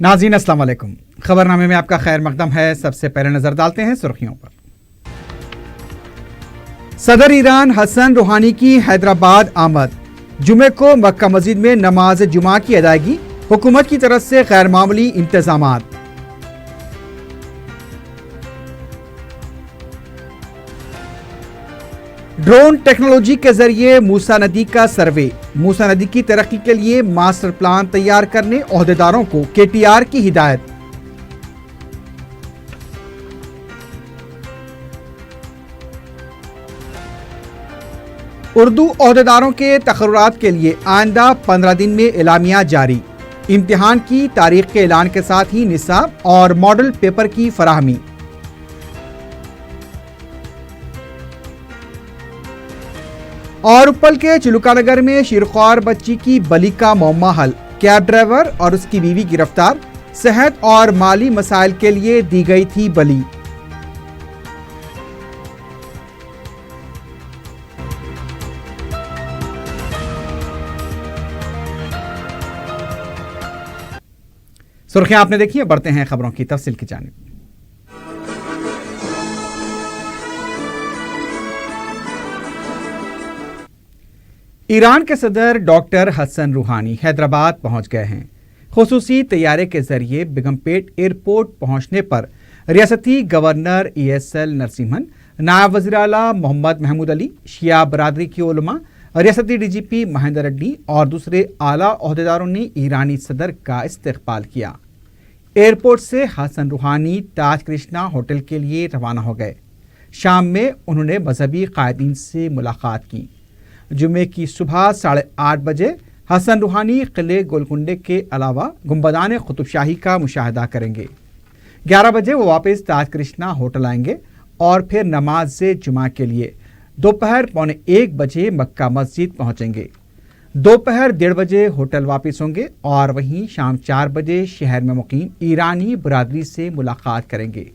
नाज़रीन अस्सलाम वालेकुम। खबरनामे में आपका खैर मकदम है। सबसे पहले नजर डालते हैं सुर्खियों पर। सदर ईरान हसन रूहानी की हैदराबाद आमद। जुमे को मक्का मस्जिद में नमाज जुमा की अदायगी, हुकूमत की तरफ से गैर मामूली इंतजामात। ड्रोन टेक्नोलॉजी के जरिए मूसा नदी का सर्वे। मूसा नदी की तरक्की के लिए मास्टर प्लान तैयार करने ओहदेदारों को केटीआर की हिदायत। उर्दू ओहदेदारों के तकर्रुरात के लिए आइंदा 15 दिन में एलामिया जारी। इम्तिहान की तारीख के ऐलान के साथ ही निसाब और मॉडल पेपर की फराहमी। और उपल के चिलुकानगर में शीरख्वार बच्ची की बली का मौमा हल। कैब ड्राइवर और उसकी बीवी गिरफ्तार। सेहत और माली मसाइल के लिए दी गई थी बली। सुर्खियां आपने देखी है, बढ़ते हैं खबरों की तफसील की जानिब। ईरान के सदर डॉक्टर हसन रूहानी हैदराबाद पहुंच गए हैं। खुसूसी तैयारे के जरिए बेगमपेट एयरपोर्ट पहुंचने पर रियासती गवर्नर ESL नरसिम्हन, नायब वज़ीर आला मोहम्मद महमूद अली, शिया बरादरी की उलमा, रियासती DGP महेंद्र रेड्डी और दूसरे आला ओहदेदारों ने ईरानी सदर का इस्तकबाल किया। एयरपोर्ट से हसन रूहानी ताज कृष्णा होटल के लिए रवाना हो गए। शाम में उन्होंने मजहबी कायदीन से मुलाकात की। जुमे की सुबह 8:30 बजे हसन रूहानी किले गोलकुंडे के अलावा गुंबदान कुतुब शाही का मुशाहिदा करेंगे। 11 बजे वो वापस ताज कृष्णा होटल आएंगे और फिर नमाज जुमा के लिए दोपहर 1:15 बजे मक्का मस्जिद पहुंचेंगे। दोपहर 1:30 बजे होटल वापस होंगे और वहीं शाम 4 बजे शहर में मुकीम ईरानी बरादरी से मुलाकात करेंगे।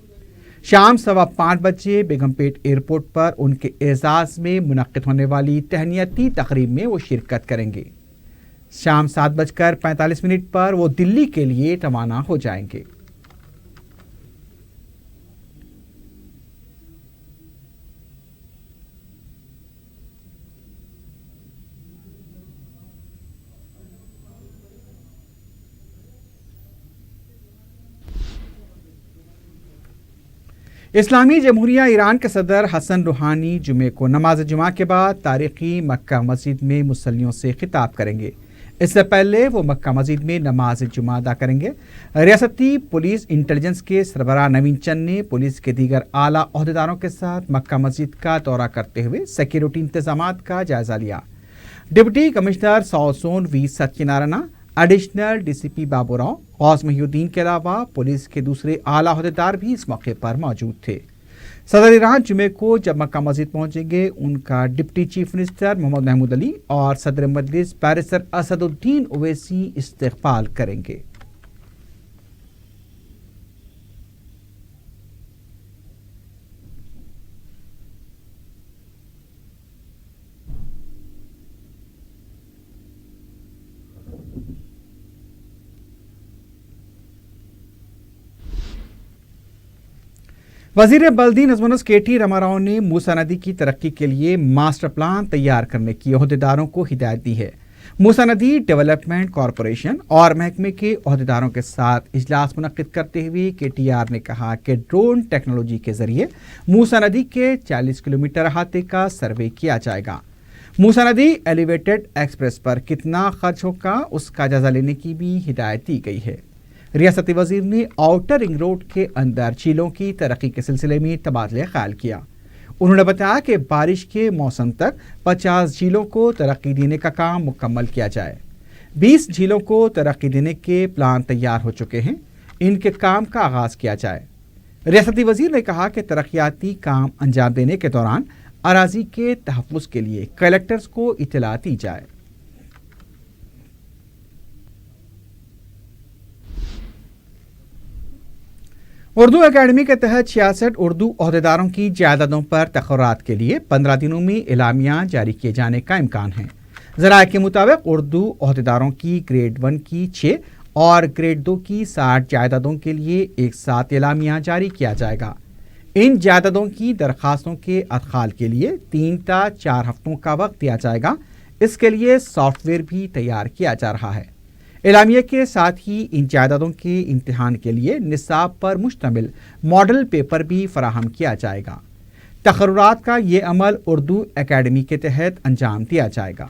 शाम 5:15 बजे बेगमपेट एयरपोर्ट पर उनके एजाज में मुनक्किद होने वाली तहनियती तकरीब में वो शिरकत करेंगे। शाम 7:45 पर वो दिल्ली के लिए रवाना हो जाएंगे। इस्लामी जमहूरिया ईरान के सदर हसन रूहानी जुमे को नमाज जुमा के बाद तारीखी मक्का मस्जिद में मुसल्लियों से खिताब करेंगे। इससे पहले वो मक्का मस्जिद में नमाज जुमा अदा करेंगे। रियासती पुलिस इंटेलिजेंस के सरबराह नवीन चंद ने पुलिस के दीगर आला ओहदेदारों के साथ मक्का मस्जिद का दौरा करते हुए सिक्योरिटी इंतजामात का जायजा लिया। Deputy commissioner south zone V Satyanarayana, additional DCP Baburao, Ghaus Mohiuddin के अलावा पुलिस के दूसरे आला ओहदेदार भी इस मौके पर मौजूद थे। सदर ईरान जुमे को जब मक्का मस्जिद पहुंचेंगे, उनका deputy chief minister Mohammad Mahmood Ali और सदर मजलिस बैरिस्टर असदुद्दीन ओवैसी इस्तकबाल करेंगे। वजीर बल्दी नज़मुनस KT रामाराव ने मूसा नदी की तरक्की के लिए मास्टर प्लान तैयार करने की ओहदेदारों को हिदायत दी है। मूसा नदी डेवलपमेंट कॉरपोरेशन और महकमे के ओहदेदारों के साथ इजलास मुनक्किद करते हुए KTR ने कहा कि ड्रोन टेक्नोलॉजी के जरिए मूसा नदी के 40 किलोमीटर अहाते का सर्वे किया जाएगा। मूसा नदी एलिवेटेड एक्सप्रेस पर कितना खर्च होगा, उसका जायजा लेने की भी हिदायत दी गई है। रियासती वजीर ने आउटर रिंग रोड के अंदर झीलों की तरक्की के सिलसिले में तबादले ख्याल किया। उन्होंने बताया कि बारिश के मौसम तक 50 झीलों को तरक्की देने का काम मुकम्मल किया जाए। 20 झीलों को तरक्की देने के प्लान तैयार हो चुके हैं, इनके काम का आगाज किया जाए। रियासती वजीर ने कहा कि तरक्याती काम अंजाम देने के दौरान अराजी के तहफ़्फ़ुज़ के लिए कलेक्टर्स को इत्तला दी जाए। उर्दू एकेडमी के तहत 66 उर्दू ओहदेदारों की जायदादों पर तकर्रात के लिए 15 दिनों में एलामिया जारी किए जाने का इम्कान है। ज़राए के मुताबिक उर्दू ओहदेदारों की ग्रेड 1 की 6 اور گریڈ 2 کی 60 جائیدادوں کے لیے ایک ساتھ اعلامیہ جاری کیا جائے گا۔ ان جائیدادوں کی درخواستوں کے ادخال کے لیے 3 تا 4 ہفتوں کا وقت دیا جائے گا۔ اس کے لیے سافٹ ویئر بھی تیار کیا جا رہا ہے۔ اعلامیہ کے ساتھ ہی ان جائیدادوں کے امتحان کے لیے نصاب پر مشتمل ماڈل پیپر بھی فراہم کیا جائے گا۔ تقررات کا یہ عمل اردو اکیڈمی کے تحت انجام دیا جائے گا۔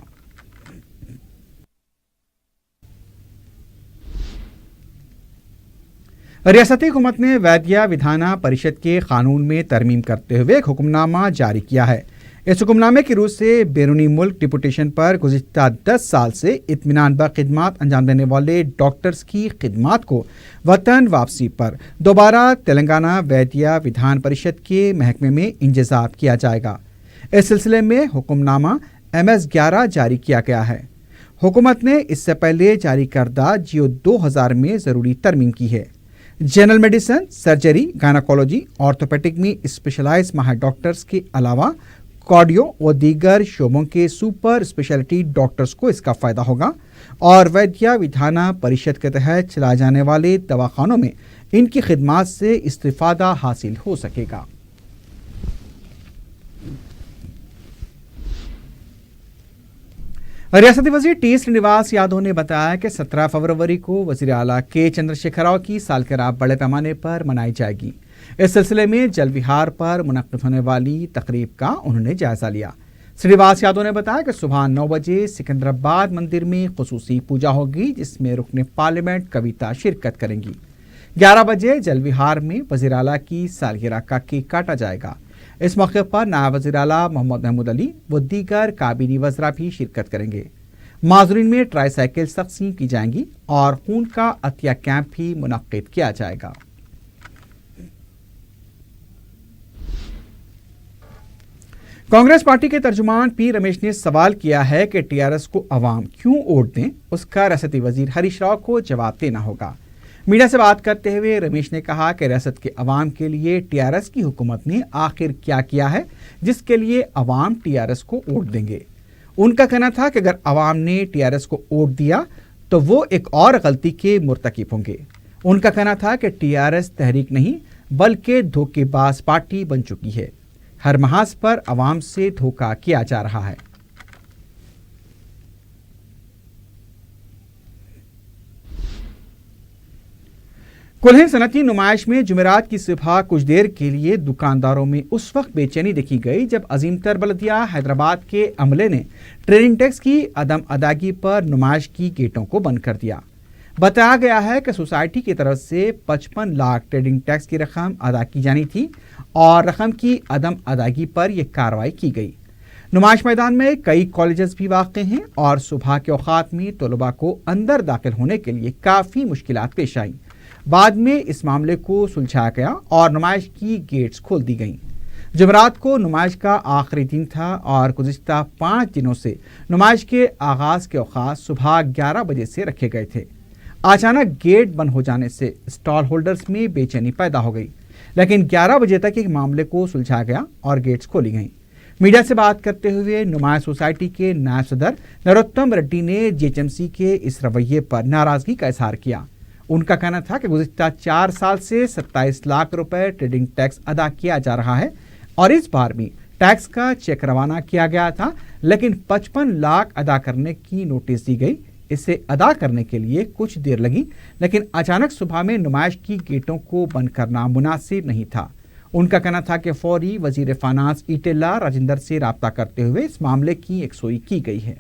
ریاستی حکومت نے ویدیا ودھانا پریشد کے قانون میں ترمیم کرتے ہوئے ایک حکم نامہ جاری کیا ہے۔ اس حکم نامے کی روح سے بیرونی ملک ڈپوٹیشن پر گزشتہ 10 سال سے اطمینان بخش خدمات انجام دینے والے ڈاکٹرز کی خدمات کو وطن واپسی پر دوبارہ تلنگانہ ویدیا ودھان پریشد کے محکمے میں انجذاب کیا جائے گا۔ اس سلسلے میں حکم نامہ MS-11 جاری کیا گیا ہے۔ حکومت نے اس سے پہلے جاری کردہ جیو 2000 میں ضروری ترمیم کی ہے۔ جنرل میڈیسن، سرجری، گائناکولوجی، آرتھوپیڈک میں اسپیشلائز ماہر ڈاکٹرز کے علاوہ کارڈیو و دیگر شعبوں کے سپر اسپیشلٹی ڈاکٹرز کو اس کا فائدہ ہوگا اور ویدیا ودھانا پریشد کے تحت چلائے جانے والے دواخانوں میں ان کی خدمات سے استفادہ حاصل ہو سکے گا۔ ریاستی وزیر ٹی سرینواس یادو نے بتایا کہ 17 فروری کو وزیر اعلیٰ کے چندر شیکھر راؤ کی سالگرہ بڑے پیمانے پر منائی جائے گی۔ اس سلسلے میں جل وہار پر منعقد ہونے والی تقریب کا انہوں نے جائزہ لیا۔ سرینواس یادو نے بتایا کہ صبح 9 بجے سکندرآباد مندر میں خصوصی پوجا ہوگی جس میں رکن پارلیمنٹ کویتا شرکت کریں گی۔ 11 بجے جل وہار میں وزیر اعلیٰ کی سالگرہ کا کیک کاٹا جائے گا۔ اس موقع پر نائب وزیر اعلیٰ محمد محمود علی و دیگر کابینی وزراء بھی شرکت کریں گے۔ معذورین میں ٹرائی سائیکل تقسیم کی جائیں گی اور خون کا عطیہ کیمپ بھی منعقد کیا جائے گا۔ کانگریس پارٹی کے ترجمان پی رمیش نے سوال کیا ہے کہ TRS کو عوام کیوں ووٹ دیں، اس کا ریاستی وزیر ہریش راؤ کو جواب دینا ہوگا۔ میڈیا سے بات کرتے ہوئے رمیش نے کہا کہ ریاست کے عوام کے لیے TRS کی حکومت نے آخر کیا کیا ہے جس کے لیے عوام TRS کو ووٹ دیں گے۔ ان کا کہنا تھا کہ اگر عوام نے TRS کو ووٹ دیا تو وہ ایک اور غلطی کے مرتکب ہوں گے۔ ان کا کہنا تھا کہ TRS تحریک نہیں بلکہ دھوکے باز پارٹی بن چکی ہے۔ ہر محاذ پر عوام سے دھوکہ کیا جا رہا ہے۔ کلہن صنعتی نمائش میں جمعرات کی صبح کچھ دیر کے لیے دکانداروں میں اس وقت بے چینی دیکھی گئی جب عظیم تر بلدیہ حیدرآباد کے عملے نے ٹریڈنگ ٹیکس کی عدم ادائیگی پر نمائش کی گیٹوں کو بند کر دیا۔ بتایا گیا ہے کہ سوسائٹی کی طرف سے 55 لاکھ ٹریڈنگ ٹیکس کی رقم ادا کی جانی تھی اور رقم کی عدم ادائیگی پر یہ کارروائی کی گئی۔ نمائش میدان میں کئی کالجز بھی واقع ہیں اور صبح کے اوقات میں طلباء کو اندر داخل ہونے کے لیے کافی مشکلات پیش آئیں۔ بعد میں اس معاملے کو سلجھایا گیا اور نمائش کی گیٹس کھول دی گئیں۔ جمعرات کو نمائش کا آخری دن تھا اور گزشتہ 5 دنوں سے نمائش کے آغاز کے اوقات صبح 11 بجے سے رکھے گئے تھے۔ اچانک گیٹ بند ہو جانے سے اسٹال ہولڈرز میں بے چینی پیدا ہو گئی، لیکن 11 بجے تک ایک معاملے کو سلجھایا گیا اور گیٹس کھولی گئیں۔ میڈیا سے بات کرتے ہوئے نمائش سوسائٹی کے نائب صدر نروتم ریڈی نے GHMC کے اس رویے پر ناراضگی کا اظہار کیا۔ ان کا کہنا تھا کہ گزشتہ 4 سال سے 27 لاکھ روپے ٹریڈنگ ٹیکس ادا کیا جا رہا ہے اور اس بار بھی ٹیکس کا چیک روانہ کیا گیا تھا، لیکن 55 لاکھ ادا کرنے کی نوٹس دی گئی۔ اسے ادا کرنے کے لیے کچھ دیر لگی، لیکن اچانک صبح میں نمائش کی گیٹوں کو بند کرنا مناسب نہیں تھا۔ ان کا کہنا تھا کہ فوری وزیر فائنانس ایٹیلا راجندر سے رابطہ کرتے ہوئے اس معاملے کی یکسوئی کی گئی ہے۔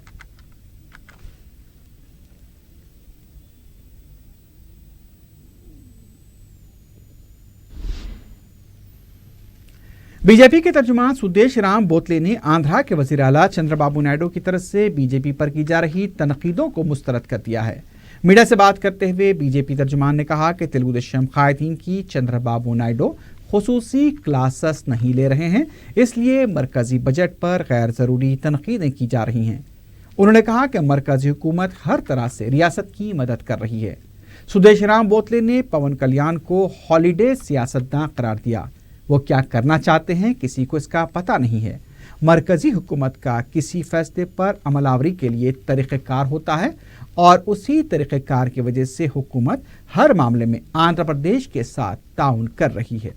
بی جے پی کے ترجمان سدیش رام بوتلے نے آندھرا کے وزیر اعلیٰ چندر بابو نائیڈو کی طرف سے بی جے پی پر کی جا رہی تنقیدوں کو مسترد کر دیا ہے۔ میڈیا سے بات کرتے ہوئے بی جے پی ترجمان نے کہا کہ تلگو دیشم قائدین کی چندر بابو نائیڈو خصوصی کلاسز نہیں لے رہے ہیں، اس لیے مرکزی بجٹ پر غیر ضروری تنقیدیں کی جا رہی ہیں۔ انہوں نے کہا کہ مرکزی حکومت ہر طرح سے ریاست کی مدد کر رہی ہے۔ سدیش رام بوتلے نے پون کلیان کو ہالیڈے سیاستداں قرار دیا۔ وہ کیا کرنا چاہتے ہیں کسی کو اس کا پتہ نہیں ہے۔ मरकजी हुकूमत का किसी फैसले पर अमलावरी के लिए तरीक़ेकार होता है और उसी तरीक़ेकार की वजह से हुकूमत हर मामले में आंध्र प्रदेश के साथ ताउन कर रही है।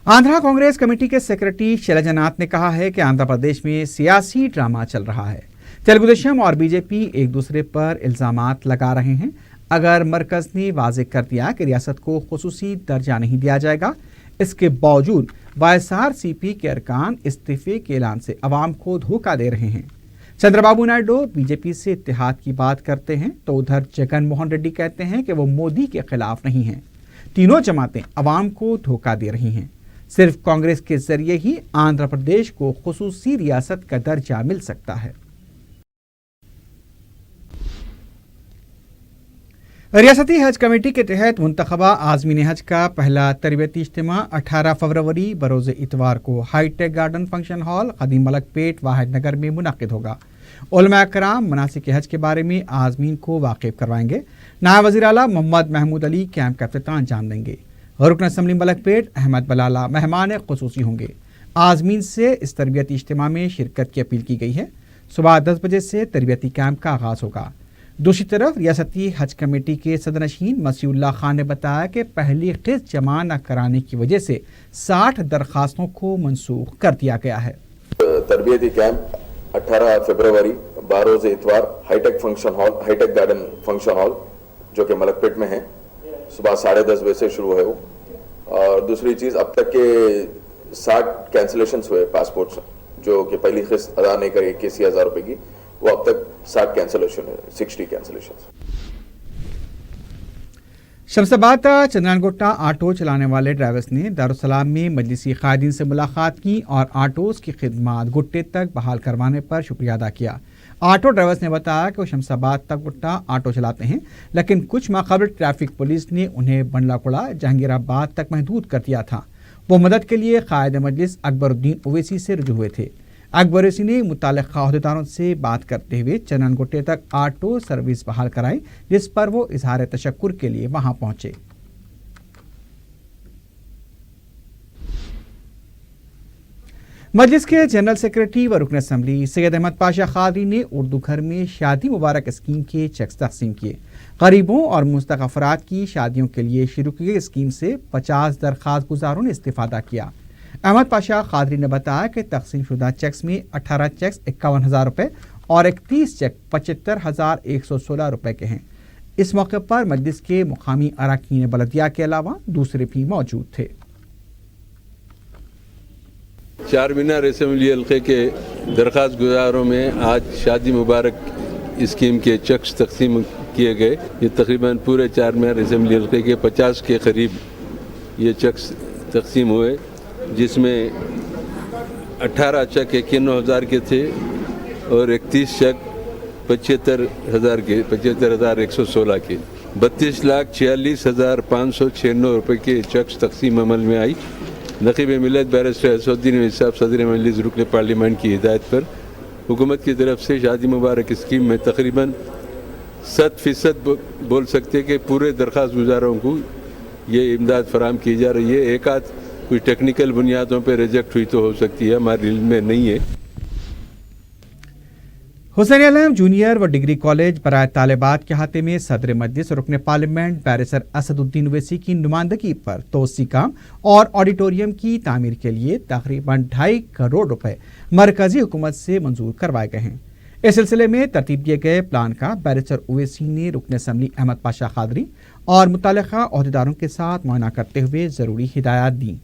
आंध्रा कांग्रेस कमेटी के सेक्रेटरी शैलजा नाथ ने कहा है कि आंध्र प्रदेश में सियासी ड्रामा चल रहा है। तेलुगु देशम और बीजेपी एक दूसरे पर इल्जामात लगा रहे हैं। अगर मरकज ने वाज़ेह कर दिया कि रियासत को खुसूसी दर्जा नहीं दिया जाएगा, इसके बावजूद वाईएसआरसीपी के अरकान इस्तीफे के ऐलान से अवाम को धोखा दे रहे हैं। चंद्रबाबू नायडू बीजेपी से इत्तेहाद की बात करते हैं तो उधर जगन मोहन रेड्डी कहते हैं कि वो मोदी के खिलाफ नहीं हैं। तीनों जमातें अवाम को धोखा दे रही हैं। सिर्फ कांग्रेस के जरिए ही आंध्र प्रदेश को खुसूसी रियासत का दर्जा मिल सकता है। रियासती हज कमेटी के तहत मुंतखबा आज़मीन हज का पहला तरबियती इज्तिमा 18 फरवरी बरोज़ इतवार को हाईटेक गार्डन फंक्शन हॉल कदीम मलकपेट वाहिद नगर में मुनाकिद होगा। उलमा कराम मनासिक हज के बारे में आज़मीन को वाकिफ करवाएंगे। नायब वज़ीर आला मोहम्मद महमूद अली कैंप का इफ्तिताम जान देंगे। रुकन असम्बली मलकपेट अहमद बलाला मेहमान खुसूसी होंगे। आज़मीन से इस तरबियती इज्तिमा में शिरकत की अपील की गई है। सुबह 10 बजे से तरबियती कैंप का आगाज़ होगा। दूसरी तरफ रियासती हज कमेटी के सदरनशीन मसीउल्लाह खान ने बताया कि पहली किस्त जमा न कराने की वजह से 60 दरखास्तों को मनसूख कर दिया गया है। तरबियती कैंप 18 फरवरी बरोज़ इतवार हाईटेक गार्डन फंक्शन हॉल जो कि मलकपेट में है, सुबह 10:30 बजे से शुरू है वो। और दूसरी चीज़, अब तक के 60 कैंसिलेशंस हुए पासपोर्ट्स जो कि पहली किस्त अदा नहीं करी 81,000 रुपए की, वो अब तक 60 कैंसिलेशन है, 60 कैंसिलेशन। शमशाबाद चंद्रानगोटा ऑटो चलाने वाले ड्राइवर्स ने दारुसलाम में मजलिसी कायदीन से मुलाकात की और ऑटोज की खिदमात गुट्टे तक बहाल करवाने पर शुक्रिया अदा किया। ऑटो ड्राइवर्स ने बताया कि वो शमशाबाद तक गुट्टा ऑटो चलाते हैं, लेकिन कुछ माक़ाबिल ट्रैफिक पुलिस ने उन्हें बंडलाकुड़ा जहांगीराबाद तक महदूद कर दिया था। वो मदद के लिए कायद मजलिस अकबरुद्दीन ओवैसी से रुजू हुए थे। अकबर ओवैसी ने मुताल्लिक़ा अहदेदारों से बात करते हुए चंद्रानगोटे तक ऑटो सर्विस बहाल कराई, जिस पर वो इजहार तशक्कुर के लिए वहां पहुंचे। मजलिस के जनरल सेक्रेटरी व रुकन असम्बली सैयद अहमद पाशा खादरी ने उर्दू घर में शादी मुबारक स्कीम के चेक्स तकसीम किए। गरीबों और मुस्तक अफराद की शादियों के लिए शुरू की गई स्कीम से 50 दरख्वास्त गुजारों ने इस्तिफादा किया। अहमद पाशा खादरी ने बताया कि तकसीम शुदा चेक्स में 18 चेक्स 51,000 रुपये और 31 चेक 75,116 रुपये के हैं। इस मौके पर मजलिस के मुकामी अरकान बलदिया के अलावा दूसरे भी मौजूद थे। चार मीनार असेंबली हल्के के दरख्वास्त गुजारों में आज शादी मुबारक स्कीम के चेक्स तकसीम किए गए। ये तकरीबन पूरे चार मीनार असेंबली हल्के के 50 के करीब ये चेक्स तकसीम हुए, जिसमें 18 चेक 91,000 के थे और 31 चेक 75,116 के। 32,46,596 रुपये के चेक्स तकसीम अमल में आई। नक़ीब मिलत बैरिस्टर असदुद्दीन साहब सदर मजलिस रुकन पार्लियामेंट की हिदायत पर हुकूमत की तरफ से शादी मुबारक स्कीम में तकरीबन 100% बोल सकते कि पूरे दरख्वास्त गुजारों को ये इमदाद फराम की जा रही है। एक आध कोई टेक्निकल बुनियादों पर रिजेक्ट हुई तो हो सकती है, हमारे इल्म में नहीं है। हुसैन आलम जूनियर व डिग्री कॉलेज बराए तालिबात के अहाते में सदर मजलिस रुकन पार्लियामेंट बैरिस्टर असदुद्दीन ओवैसी की नुमाइंदगी पर तोसी काम और ऑडिटोरियम की तामीर के लिए तकरीबन 2.5 करोड़ रुपए मरकजी हुकूमत से मंजूर करवाए गए हैं। इस सिलसिले में तरतीब दिए गए प्लान का बैरिस्टर ओवैसी ने रुकन असम्बली अहमद पाशा खादरी और मुताल्लिक़ा अहदेदारों के साथ मुआयना करते हुए ज़रूरी हिदायत दी।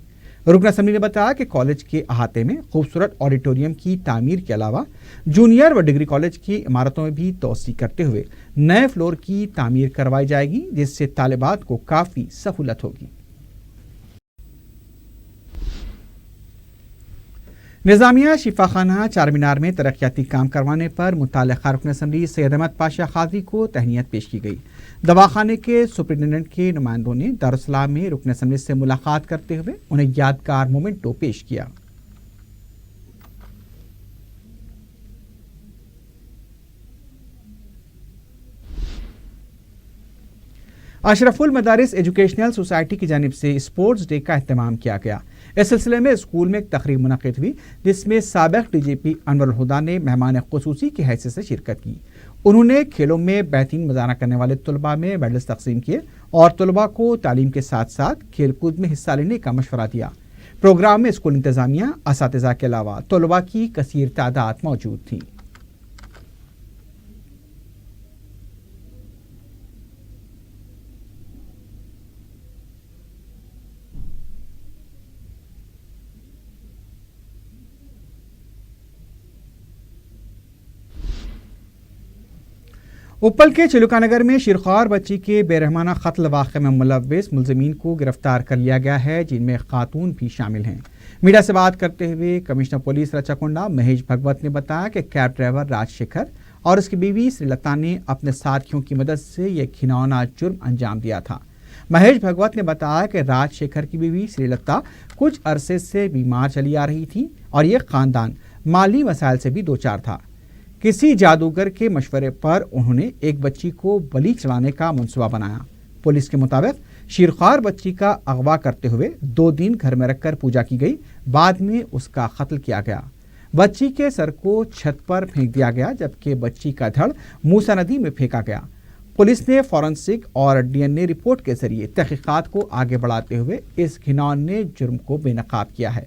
रुकन असम्बली ने बताया कि कॉलेज के अहाते में खूबसूरत ऑडिटोरियम की तामीर के अलावा जूनियर व डिग्री कॉलेज की इमारतों में भी तोसी करते हुए नए फ्लोर की तामीर करवाई जाएगी, जिससे तालिबात को काफ़ी सहूलत होगी। निज़ामिया शिफाखाना चारमीनार में तरक्याती काम करवाने पर मुताल्लिक़ा रुकन असम्बली सैयद अहमद पाशा खादरी को तहनीत पेश की गई। दवाखाने के सुपरिटेंडेंट के नुमाइंदों ने दारुसलाम में रुकन असम्बली से मुलाकात करते हुए उन्हें यादगार मोमेंटो पेश किया। اشرف المدارس ایجوکیشنل سوسائٹی کی جانب سے اسپورٹس ڈے کا اہتمام کیا گیا۔ اس سلسلے میں اسکول میں ایک تقریب منعقد ہوئی جس میں سابق ڈی جی پی انور الہدیٰ نے مہمان خصوصی کی حیثیت سے شرکت کی۔ انہوں نے کھیلوں میں بہترین مظاہرہ کرنے والے طلباء میں میڈلز تقسیم کیے اور طلباء کو تعلیم کے ساتھ ساتھ کھیل کود میں حصہ لینے کا مشورہ دیا۔ پروگرام میں اسکول انتظامیہ، اساتذہ کے علاوہ طلباء کی کثیر تعداد موجود تھی۔ اپل کے چلوکا نگر میں شیرخوار بچی کے بے رحمانہ قتل واقعے میں ملوث ملزمین کو گرفتار کر لیا گیا ہے، جن میں خاتون بھی شامل ہیں۔ میڈیا سے بات کرتے ہوئے کمشنر پولیس رچاکنڈا مہیش بھگوت نے بتایا کہ کیب ڈرائیور راج شیکھر اور اس کی بیوی سری لتا نے اپنے ساتھیوں کی مدد سے یہ گھناؤنا جرم انجام دیا تھا۔ مہیش بھگوت نے بتایا کہ راج شیکھر کی بیوی سری لتا کچھ عرصے سے بیمار چلی آ رہی تھی اور یہ خاندان مالی مسائل سے بھی دوچار تھا۔ کسی جادوگر کے مشورے پر انہوں نے ایک بچی کو بلی چڑھانے کا منصوبہ بنایا۔ پولیس کے مطابق شیرخوار بچی کا اغوا کرتے ہوئے 2 دن گھر میں رکھ کر پوجا کی گئی، بعد میں اس کا قتل کیا گیا۔ بچی کے سر کو چھت پر پھینک دیا گیا جبکہ بچی کا دھڑ موسیٰ ندی میں پھینکا گیا۔ پولیس نے فورنسک اور ڈی این اے رپورٹ کے ذریعے تحقیقات کو آگے بڑھاتے ہوئے اس گھناؤنے جرم کو بے نقاب کیا ہے۔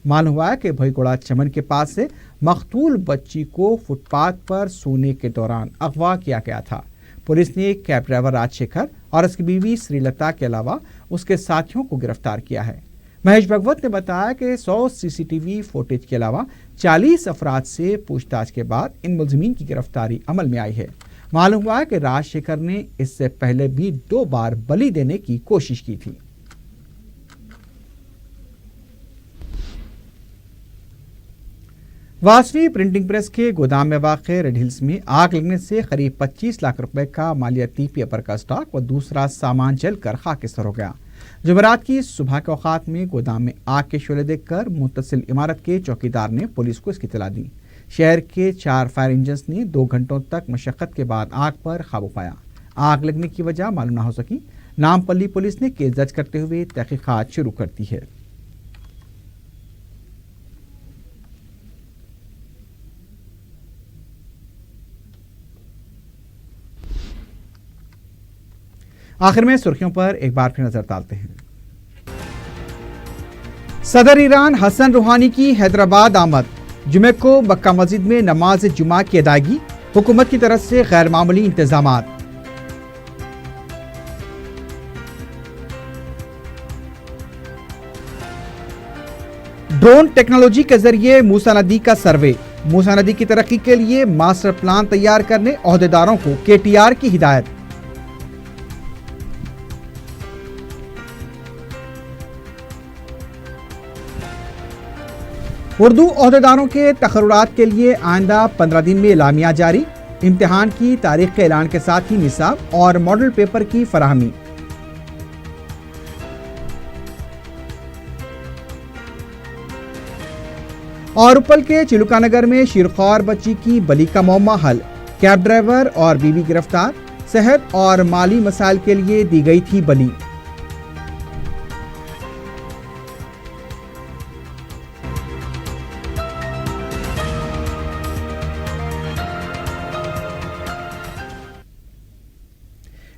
معلوم ہوا ہے کہ بھوئیگوڑا چمن کے پاس سے مقتول بچی کو فٹ پاتھ پر سونے کے دوران اغوا کیا گیا تھا۔ پولیس نے کیب ڈرائیور راج شیکھر اور اس کی بیوی سری لتا کے علاوہ اس کے ساتھیوں کو گرفتار کیا ہے۔ مہیش بھگوت نے بتایا کہ 100 سی سی ٹی وی فوٹیج کے علاوہ 40 افراد سے پوچھ تاچھ کے بعد ان ملزمین کی گرفتاری عمل میں آئی ہے۔ معلوم ہوا ہے کہ راج شیکھر نے اس سے پہلے بھی 2 بار بلی دینے کی کوشش کی تھی۔ واسوی پرنٹنگ پریس کے گودام میں واقع ریڈ ہلز میں آگ لگنے سے قریب 25 لاکھ روپے کا مالیاتی پیپر کا اسٹاک و دوسرا سامان جل کر خاکستر ہو گیا۔ جمعرات کی صبح کے اوقات میں گودام میں آگ کے شعلے دیکھ کر متصل عمارت کے چوکیدار نے پولیس کو اس کی اطلاع دی۔ شہر کے 4 فائر انجنز نے 2 گھنٹوں تک مشقت کے بعد آگ پر قابو پایا۔ آگ لگنے کی وجہ معلوم نہ ہو سکی۔ نامپلی پولیس نے کیس درج کرتے ہوئے تحقیقات شروع کر دی ہے۔ آخر میں سرخیوں پر ایک بار پھر نظر ڈالتے ہیں۔ صدر ایران حسن روحانی کی حیدرآباد آمد، جمعے کو مکہ مسجد میں نماز جمعہ کی ادائیگی، حکومت کی طرف سے غیر معمولی انتظامات۔ ڈرون ٹیکنالوجی کے ذریعے موسیٰ ندی کا سروے، موسیٰ ندی کی ترقی کے لیے ماسٹر پلان تیار کرنے عہدیداروں کو کے ٹی آر کی ہدایت۔ اردو عہدیداروں کے تقررات کے لیے آئندہ 15 دن میں اعلامیہ جاری، امتحان کی تاریخ کے اعلان کے ساتھ ہی نصاب اور ماڈل پیپر کی فراہمی۔ اور اپل کے چلوکا نگر میں شیرخوار بچی کی بلی کا معمہ حل، کیب ڈرائیور اور بیوی گرفتار، صحت اور مالی مسائل کے لیے دی گئی تھی بلی۔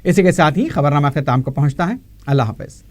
اسی کے ساتھ ہی خبرنامہ اختتام کو پہنچتا ہے۔ اللہ حافظ۔